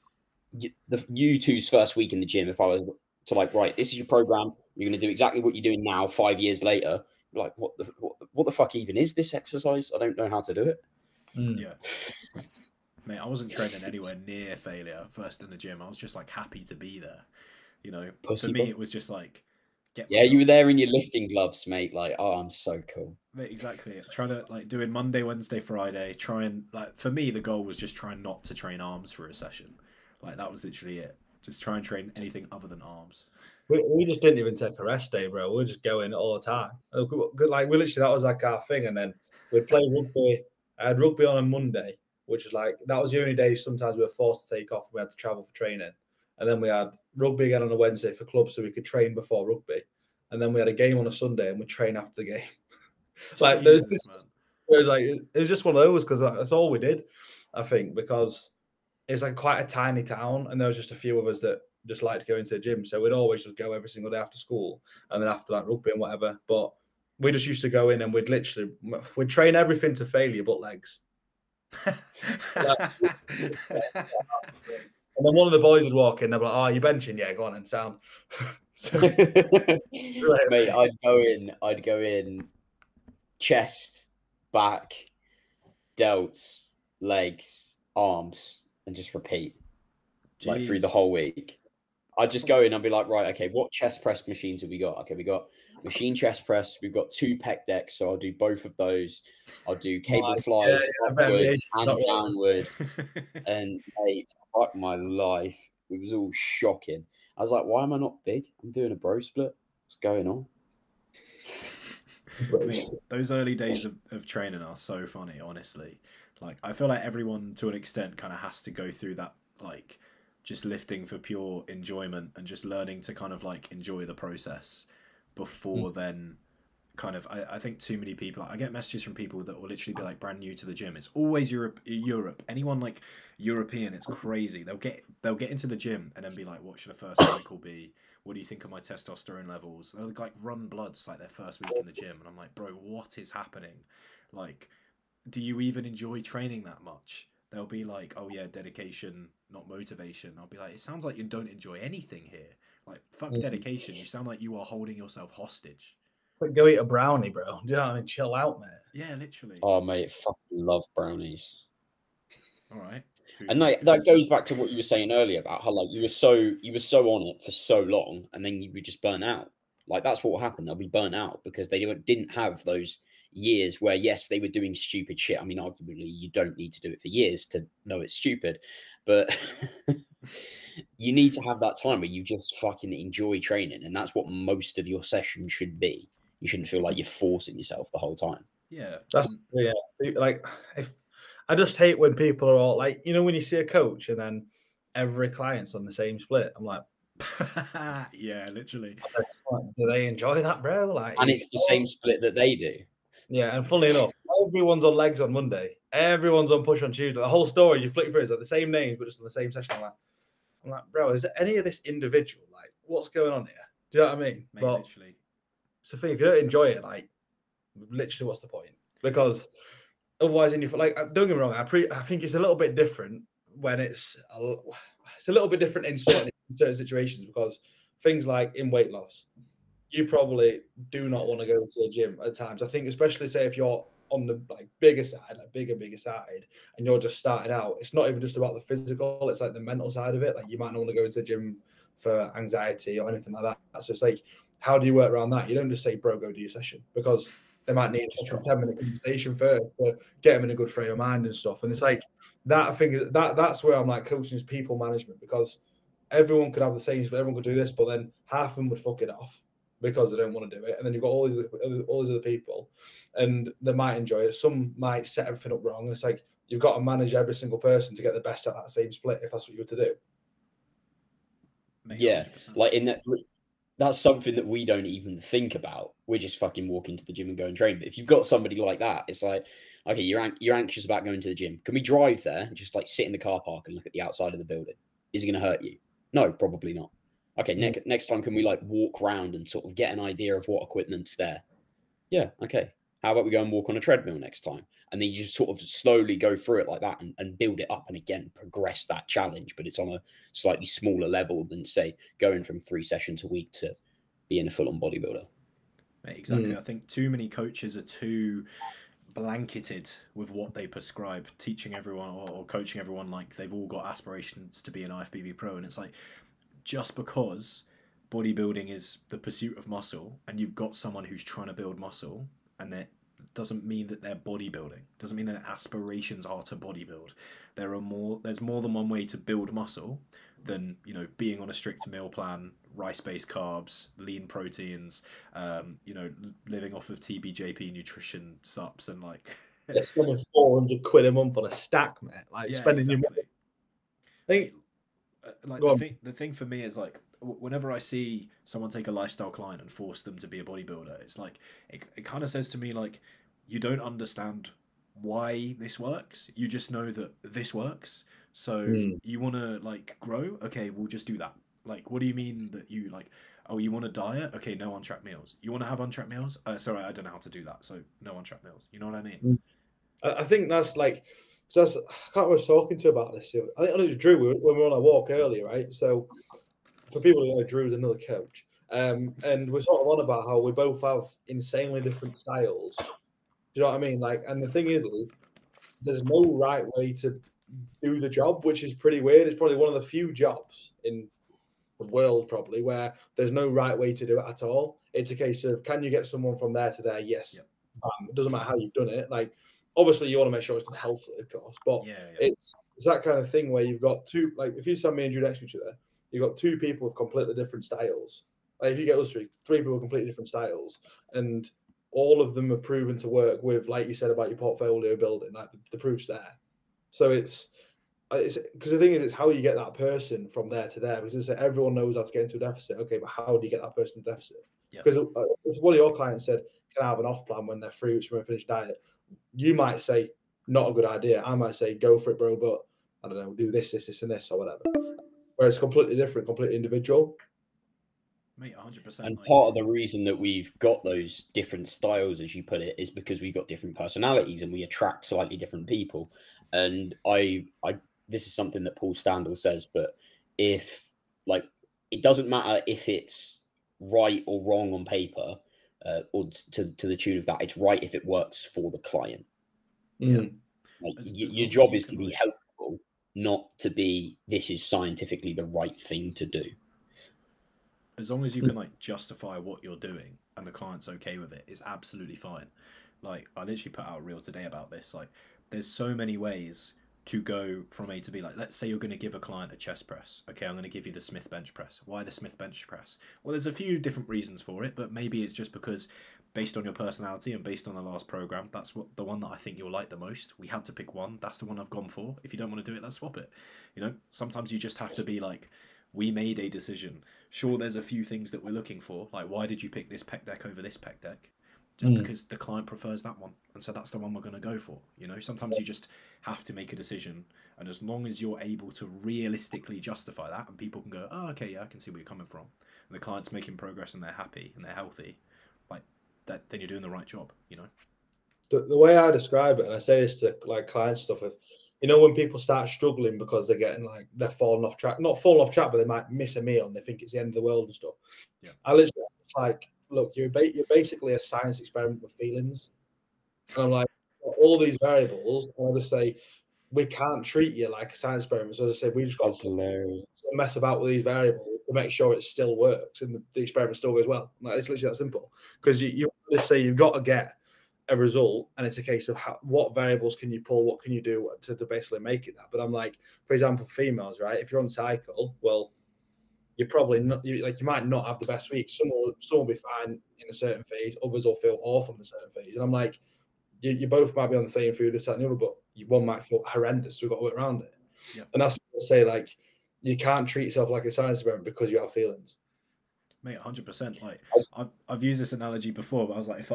you two's first week in the gym, if I was to like, right, this is your program, you're going to do exactly what you're doing now 5 years later, you're like, what the fuck even is this exercise? I don't know how to do it. Yeah. Mate, I wasn't training anywhere near failure first in the gym. I was just like happy to be there. For me, it was just like, you were there in your lifting gloves, mate. Like, oh, I'm so cool. Mate, exactly. Trying to like doing Monday, Wednesday, Friday, for me, the goal was just trying not to train arms for a session. Like, that was literally it. Just try and train anything other than arms. We just didn't even take a rest day, bro. We were just going all the time. Like, we literally, that was like our thing. And then we'd play rugby. I had rugby on a Monday, which is like, that was the only day sometimes we were forced to take off. We had to travel for training. And then we had rugby again on a Wednesday for clubs so we could train before rugby. And then we had a game on a Sunday and we'd train after the game. It's like, it was just one of those, because that's all we did, I think, because it's like quite a tiny town and there was just a few of us that just like to go into the gym. So we'd always just go every single day after school and then after like rugby and whatever. But we just used to go in and we'd train everything to failure but legs. And then one of the boys would walk in, they'd be like, oh, you're benching? Yeah, go on and sound. Mate, I'd go in chest, back, delts, legs, arms, and just repeat. Like through the whole week. I'd just go in and be like, right, okay, what chest press machines have we got? Okay, we got machine chest press. We've got 2 pec decks, so I'll do both of those. I'll do cable flies upwards and downwards. And mate, fuck my life. It was all shocking. I was like, why am I not big? I'm doing a bro split. What's going on? Mate, those early days of training are so funny, honestly. Like, I feel like everyone to an extent kind of has to go through that, like, just lifting for pure enjoyment and just learning to kind of like enjoy the process before then kind of, I think too many people, I get messages from people that will literally be like brand new to the gym. It's always Europe. Anyone like European, it's crazy. They'll get into the gym and then be like, what should a first cycle be? What do you think of my testosterone levels? They'll like run bloods like their first week in the gym. And I'm like, bro, what is happening? Like, do you even enjoy training that much? They'll be like, oh yeah, dedication, not motivation. I'll be like, it sounds like you don't enjoy anything here. Like, fuck dedication. You sound like you are holding yourself hostage. Like, go eat a brownie, bro. Do you know what I mean? Chill out, mate. Yeah, literally. Oh, mate, fucking love brownies. All right. And that goes back to what you were saying earlier about how like you were so on it for so long, and then you would just burn out. Like, that's what will happen. They'll be burnt out because they didn't have those years where, yes, they were doing stupid shit. I mean, arguably, you don't need to do it for years to know it's stupid, but you need to have that time where you just fucking enjoy training, and that's what most of your session should be. You shouldn't feel like you're forcing yourself the whole time. Yeah, that's like, if I just hate when people are all like, when you see a coach and then every client's on the same split. I'm like, yeah, literally. Do they enjoy that, bro? Like, and it's the same split that they do. Yeah, and funnily enough, everyone's on legs on Monday. Everyone's on push on Tuesday. The whole story you flick through is like the same names, but just on the same session. I'm like, bro, is there any of this individual? Like, what's going on here? Do you know what I mean? Mate, but literally. Sophie, if you don't enjoy it, like, literally, what's the point? Because otherwise, like, don't get me wrong, I think it's a little bit different when it's a little bit different in certain situations, because things like in weight loss, you probably do not want to go to the gym at times. I think, especially say if you're on the like bigger side, like bigger side, and you're just starting out, it's not even just about the physical, it's like the mental side of it. Like, you might not want to go to the gym for anxiety or anything like that. So it's like, how do you work around that? You don't just say, bro, go do your session, because they might need a 10-minute conversation first to get them in a good frame of mind and stuff. And it's like that. I think that's where I'm like, coaching is people management, because everyone could have the same, everyone could do this, but then half of them would fuck it off because they don't want to do it. And then you've got all these other people, and they might enjoy it. Some might set everything up wrong. And it's like, you've got to manage every single person to get the best at that same split, if that's what you were to do. Yeah, 100%. Like in that, that's something that we don't even think about. We're just fucking walking to the gym and go and train. But if you've got somebody like that, it's like, okay, you're anxious about going to the gym. Can we drive there and just like sit in the car park and look at the outside of the building? Is it going to hurt you? No, probably not. Okay, next time, can we like walk around and sort of get an idea of what equipment's there? Yeah, okay. How about we go and walk on a treadmill next time? And then you just sort of slowly go through it like that and build it up and again progress that challenge, but it's on a slightly smaller level than, say, going from 3 sessions a week to being a full-on bodybuilder. Exactly. I think too many coaches are too blanketed with what they prescribe, teaching everyone or coaching everyone like they've all got aspirations to be an IFBB pro. And it's like, just because bodybuilding is the pursuit of muscle and you've got someone who's trying to build muscle, and that doesn't mean that they're bodybuilding, doesn't mean their aspirations are to bodybuild. There's more than one way to build muscle than, you know, being on a strict meal plan, rice-based carbs, lean proteins, you know, living off of TBJP nutrition subs and like spending 400 quid a month on a stack, man. Like, yeah, spending your money. I think like the thing for me is like, whenever I see someone take a lifestyle client and force them to be a bodybuilder, it's like it kind of says to me like, you don't understand why this works. You just know that this works. So you want to like grow? Okay, we'll just do that. Like, what do you mean that you like, oh, you want to diet? Okay, no untracked meals. You want to have untracked meals? Sorry, I don't know how to do that. So no untracked meals. You know what I mean? I think that's like, so that's, I can't remember talking to you about this. I think it was Drew when we were on a walk earlier, right? So for people who know, Drew is another coach. And we're sort of on about how we both have insanely different styles. Do you know what I mean? Like, and the thing is there's no right way to do the job, which is pretty weird. It's probably one of the few jobs in the world probably where there's no right way to do it at all. It's a case of, can you get someone from there to there? Yes. Yep. It doesn't matter how you've done it. Like, obviously you want to make sure it's done healthily, of course, but it's that kind of thing where you've got two, like if you stand me and Drew next to each other, you've got two people with completely different styles. Like if you get us three people with completely different styles, and all of them have proven to work with, like you said about your portfolio building, like the proof's there. So it's because the thing is, it's how you get that person from there to there. Because everyone knows how to get into a deficit. Okay, but how do you get that person to deficit? Because if one of your clients said, "Can I have an off plan when they're free, which when finish diet?" You might say, "Not a good idea." I might say, "Go for it, bro," but I don't know, do this, and this, or whatever. Where it's completely different, completely individual. Mate, 100%. And part of the reason that we've got those different styles, as you put it, is because we've got different personalities and we attract slightly different people. And this is something that Paul Standall says, but if like, it doesn't matter if it's right or wrong on paper, or to the tune of that, it's right if it works for the client. Like, your job is to be helpful, not to be, this is scientifically the right thing to do. As long as you can like justify what you're doing and the client's okay with it, it's absolutely fine. Like, I literally put out a reel today about this. Like, there's so many ways to go from A to B. Like, let's say you're going to give a client a chest press. Okay, I'm going to give you the Smith bench press. Why the Smith bench press? Well, there's a few different reasons for it, but maybe it's just because based on your personality and based on the last program, that's the one that I think you'll like the most. We had to pick one. That's the one I've gone for. If you don't want to do it, let's swap it. You know, sometimes you just have to be like, we made a decision. Sure, there's a few things that we're looking for. Like, why did you pick this pec deck over this pec deck? Just because the client prefers that one. And so that's the one we're going to go for. You know, sometimes you just have to make a decision. And as long as you're able to realistically justify that and people can go, oh, okay, yeah, I can see where you're coming from. And the client's making progress and they're happy and they're healthy. Like that, then you're doing the right job, you know? The way I describe it, and I say this to like client stuff, of, you know, when people start struggling because they're getting like, they're falling off track, not falling off track, but they might miss a meal and they think it's the end of the world and stuff. Yeah. I literally like, look, you're basically a science experiment with feelings. And I'm like, all these variables, and I just say, we can't treat you like a science experiment. So I just say, we just got to mess about with these variables to make sure it still works and the experiment still goes well. Like, it's literally that simple. Because you just say you've got to get a result, and it's a case of what variables can you pull, what can you do to basically make it that. But I'm like, for example, females, right? If you're on cycle, well, you're probably not, you might not have the best week. Some will be fine in a certain phase, others will feel awful in a certain phase. And I'm like, you both might be on the same food, this, that, and the other, but one might feel horrendous, so we've got to work around it. Yep. And that's what I say, like, you can't treat yourself like a science experiment because you have feelings. Mate, 100%. Like, I've used this analogy before, but I was like, if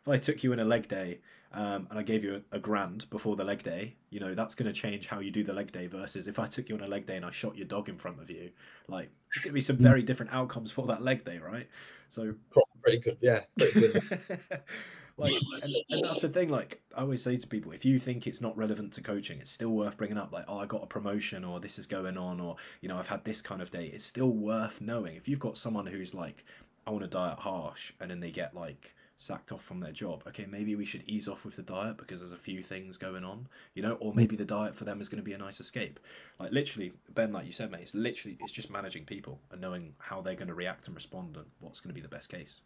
I took you in a leg day, and I gave you a grand before the leg day, you know, that's going to change how you do the leg day versus if I took you on a leg day and I shot your dog in front of you. Like, there's going to be some very different outcomes for that leg day, right? So pretty good, yeah. Pretty good. Like, and that's the thing. Like, I always say to people, if you think it's not relevant to coaching, it's still worth bringing up. Like, oh, I got a promotion, or this is going on, or, you know, I've had this kind of day. It's still worth knowing. If you've got someone who's like, I want to diet harsh, and then they get like sacked off from their job, okay, maybe we should ease off with the diet because there's a few things going on, you know, or maybe the diet for them is going to be a nice escape. Like, literally, Ben, like you said, mate, it's just managing people and knowing how they're going to react and respond and what's going to be the best case.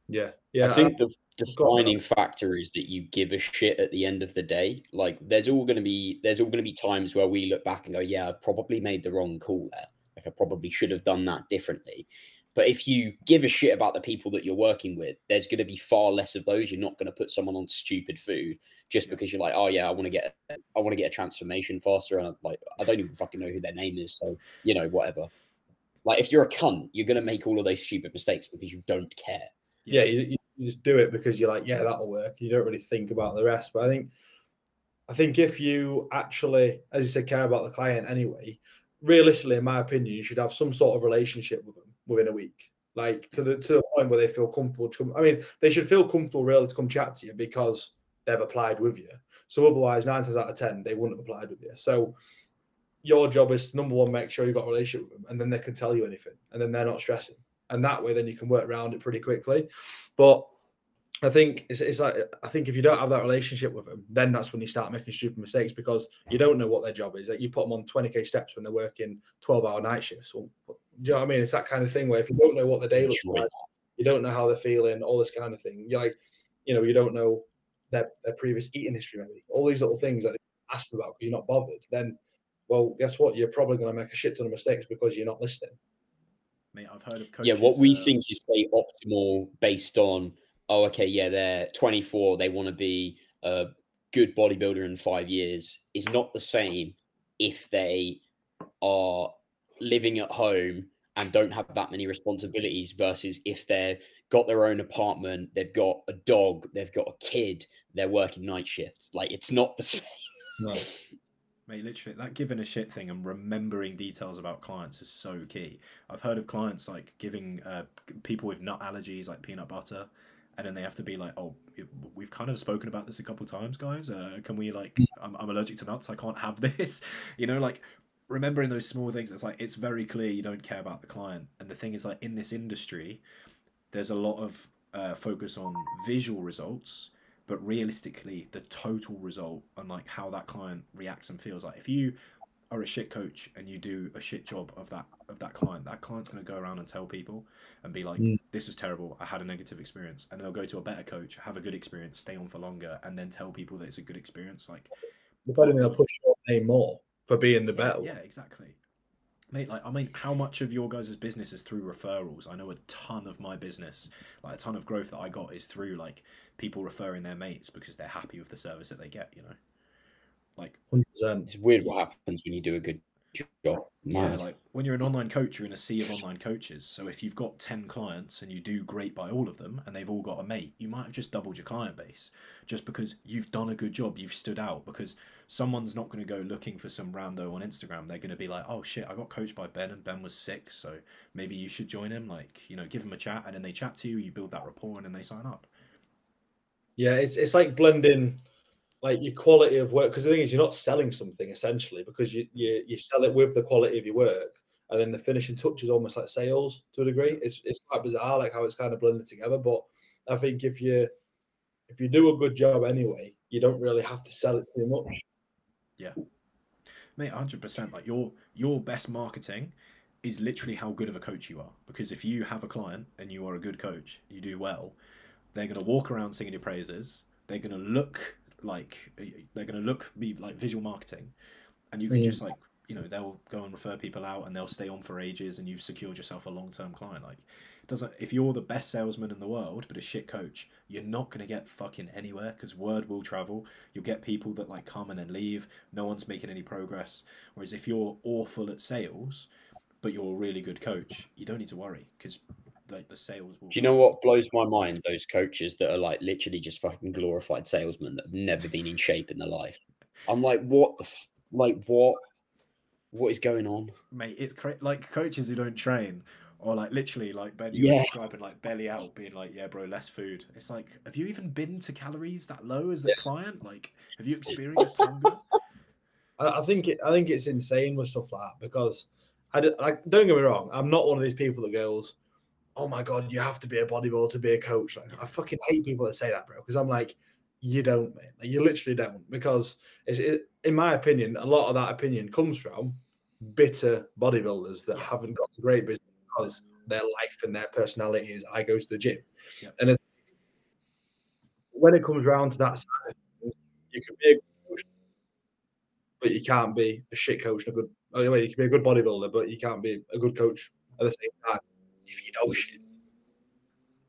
Yeah. I think the defining factor is that you give a shit at the end of the day. Like, there's all going to be times where we look back and go, yeah, I probably made the wrong call there. Like, I probably should have done that differently. But if you give a shit about the people that you're working with, there's going to be far less of those. You're not going to put someone on stupid food just because you're like, oh yeah, I want to get a transformation faster, and I don't even fucking know who their name is, so, you know, whatever. Like, if you're a cunt, you're going to make all of those stupid mistakes because you don't care. Yeah, you just do it because you're like, yeah, that'll work. You don't really think about the rest. But I think if you actually, as you said, care about the client anyway, realistically, in my opinion, you should have some sort of relationship with them within a week. Like, to the point where they feel comfortable to come. I mean, they should feel comfortable really to come chat to you because they've applied with you. So otherwise, 9 times out of 10, they wouldn't have applied with you. So your job is to, number one, make sure you've got a relationship with them, and then they can tell you anything, and then they're not stressing. And that way, then you can work around it pretty quickly. But I think it's like, I think if you don't have that relationship with them, then that's when you start making stupid mistakes because you don't know what their job is. Like, you put them on 20k steps when they're working 12-hour night shifts. Well, do you know what I mean? It's that kind of thing where if you don't know what the day looks like, you don't know how they're feeling, all this kind of thing. You're like, you know, you don't know their previous eating history, maybe all these little things that they asked about because you're not bothered. Then, well, guess what? You're probably going to make a shit ton of mistakes because you're not listening. Mate, I've heard of coaches. Yeah, what we think is say optimal based on, oh, okay, yeah, they're 24, they want to be a good bodybuilder in 5 years, is not the same if they are living at home and don't have that many responsibilities versus if they've got their own apartment, they've got a dog, they've got a kid, they're working night shifts. Like, it's not the same. No. Mate, literally, that giving a shit thing and remembering details about clients is so key. I've heard of clients like giving people with nut allergies, like peanut butter, and then they have to be like, oh, we've kind of spoken about this a couple times, guys. Can we, like, I'm allergic to nuts, I can't have this. You know, like, remembering those small things, it's like, it's very clear you don't care about the client. And the thing is, like, in this industry, there's a lot of focus on visual results, but realistically, the total result and like how that client reacts and feels. Like, if you are a shit coach and you do a shit job of that client's going to go around and tell people and be like, this is terrible, I had a negative experience. And they'll go to a better coach, have a good experience, stay on for longer, and then tell people that it's a good experience. Like, if anything, they'll push your name more for being the better one. Yeah, exactly. Mate, like, I mean, how much of your guys' business is through referrals? I know a ton of my business, like a ton of growth that I got is through like people referring their mates because they're happy with the service that they get, you know? Like, 100%. It's weird what happens when you do a good job. Yeah, like, when you're an online coach, you're in a sea of online coaches. So if you've got 10 clients and you do great by all of them and they've all got a mate, you might have just doubled your client base just because you've done a good job, you've stood out. Because someone's not going to go looking for some rando on Instagram. They're going to be like, oh shit, I got coached by Ben and Ben was sick, so maybe you should join him. Like, you know, give them a chat, and then they chat to you, you build that rapport, and then they sign up. Yeah, it's like blending like your quality of work, because the thing is, you're not selling something essentially because you sell it with the quality of your work, and then the finishing touch is almost like sales to a degree. It's quite bizarre, like how it's kind of blended together. But I think if you do a good job anyway, you don't really have to sell it too much. Yeah, mate, 100%. Like, your best marketing is literally how good of a coach you are. Because if you have a client and you are a good coach, you do well, they're going to walk around singing your praises. They're going to look be like visual marketing, and you can just like you know, they'll go and refer people out and they'll stay on for ages, and you've secured yourself a long-term client. Like, it doesn't, if you're the best salesman in the world but a shit coach, you're not going to get fucking anywhere, because word will travel. You'll get people that like come and then leave. No one's making any progress. Whereas if you're awful at sales but you're a really good coach, you don't need to worry, because like the sales will. Do you know what blows my mind? Those coaches that are like literally just fucking glorified salesmen that have never been in shape in their life. I'm like, what the like what is going on? Mate, it's like coaches who don't train, or like literally like Ben, you were Yeah. describing like belly out, being like, yeah, bro, less food. It's like, have you even been to calories that low as a client? Like, have you experienced hunger? I think it's insane with stuff like that, because don't get me wrong, I'm not one of these people that goes, oh my god, you have to be a bodybuilder to be a coach. Like, I fucking hate people that say that, bro, because I'm like, you don't, mate. Like, you literally don't, because in my opinion, a lot of that opinion comes from bitter bodybuilders that haven't got a great business because their life and their personality is, I go to the gym. And when it comes around to that side, you can be a good coach, but you can't be a shit coach and a good. Anyway, you can be a good bodybuilder, but you can't be a good coach at the same time if you know shit.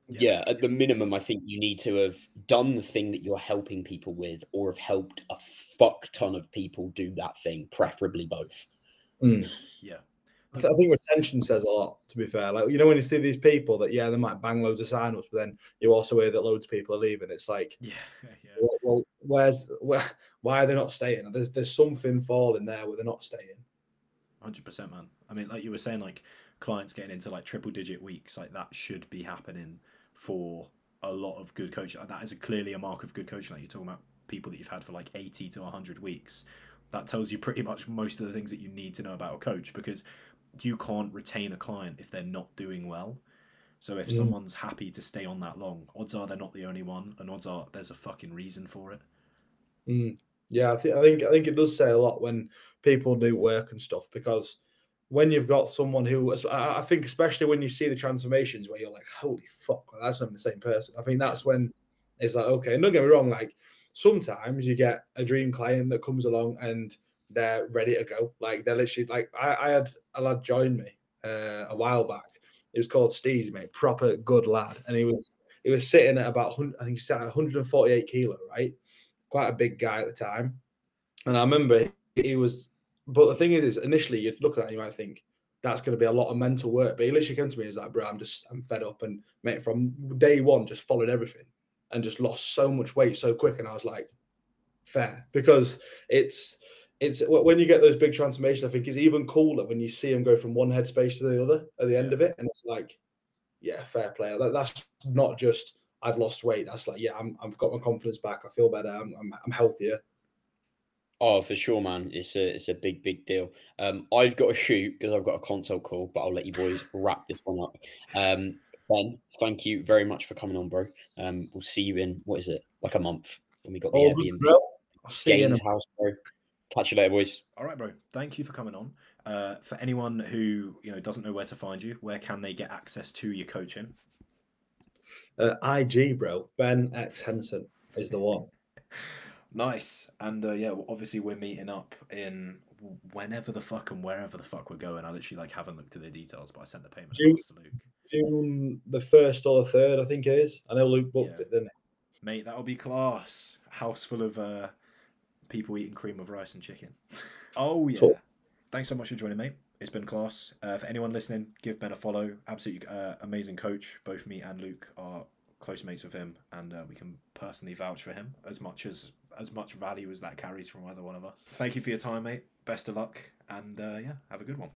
Yeah, at the minimum, I think you need to have done the thing that you're helping people with, or have helped a fuck ton of people do that thing, preferably both. Yeah. I think retention says a lot, to be fair. Like, you know, when you see these people that, yeah, they might bang loads of sign-ups, but then you also hear that loads of people are leaving. It's like, well, why are they not staying? There's something falling there where they're not staying. 100%, man. I mean, like you were saying, like clients getting into like triple-digit weeks, like that should be happening for a lot of good coaching. That is clearly a mark of good coaching. Like, you're talking about people that you've had for like 80 to 100 weeks. That tells you pretty much most of the things that you need to know about a coach, because you can't retain a client if they're not doing well. So if someone's happy to stay on that long, odds are they're not the only one, and odds are there's a fucking reason for it. Yeah, I think it does say a lot when people do work and stuff, because when you've got someone who, I think, especially when you see the transformations where you're like, holy fuck, that's not the same person. I think that's when it's like, okay, and don't get me wrong, like sometimes you get a dream client that comes along and they're ready to go. Like, they're literally like, I had a lad join me a while back. It was called Steezy, mate, proper good lad, and he was sitting at about, I think he sat at 148 kilo, right? Quite a big guy at the time. And I remember he was, but the thing is initially you'd look at that and you might think that's going to be a lot of mental work. But he literally came to me and was like, bro, I'm fed up. And mate, from day one, just followed everything and just lost so much weight so quick. And I was like, fair, because it's when you get those big transformations, I think it's even cooler when you see them go from one headspace to the other at the end of it. And it's like, yeah, fair play. That's not just I've lost weight. That's like, yeah, I've got my confidence back. I feel better. I'm healthier. Oh, for sure, man. It's a big deal. I've got to shoot because I've got a console call, but I'll let you boys wrap this one up. Ben, thank you very much for coming on, bro. We'll see you in, what is it, like a month when we got the Airbnb. Good, I'll see you in Gaines house, bro. Catch you later, boys. All right, bro. Thank you for coming on. For anyone who doesn't know where to find you, where can they get access to your coaching? IG, bro. BenXHenson is the one. Nice. And yeah, well, obviously we're meeting up in whenever the fuck and wherever the fuck we're going. I literally like haven't looked at the details, but I sent the payment across to Luke. June the 1st or the 3rd, I think it is. I know Luke booked it, didn't he? Mate, that'll be class. House full of people eating cream of rice and chicken. Oh yeah. So, thanks so much for joining, mate. It's been class. For anyone listening, give Ben a follow. Absolutely amazing coach. Both me and Luke are close mates with him, and we can personally vouch for him as much value as that carries from either one of us. Thank you for your time, mate. Best of luck, and yeah, have a good one.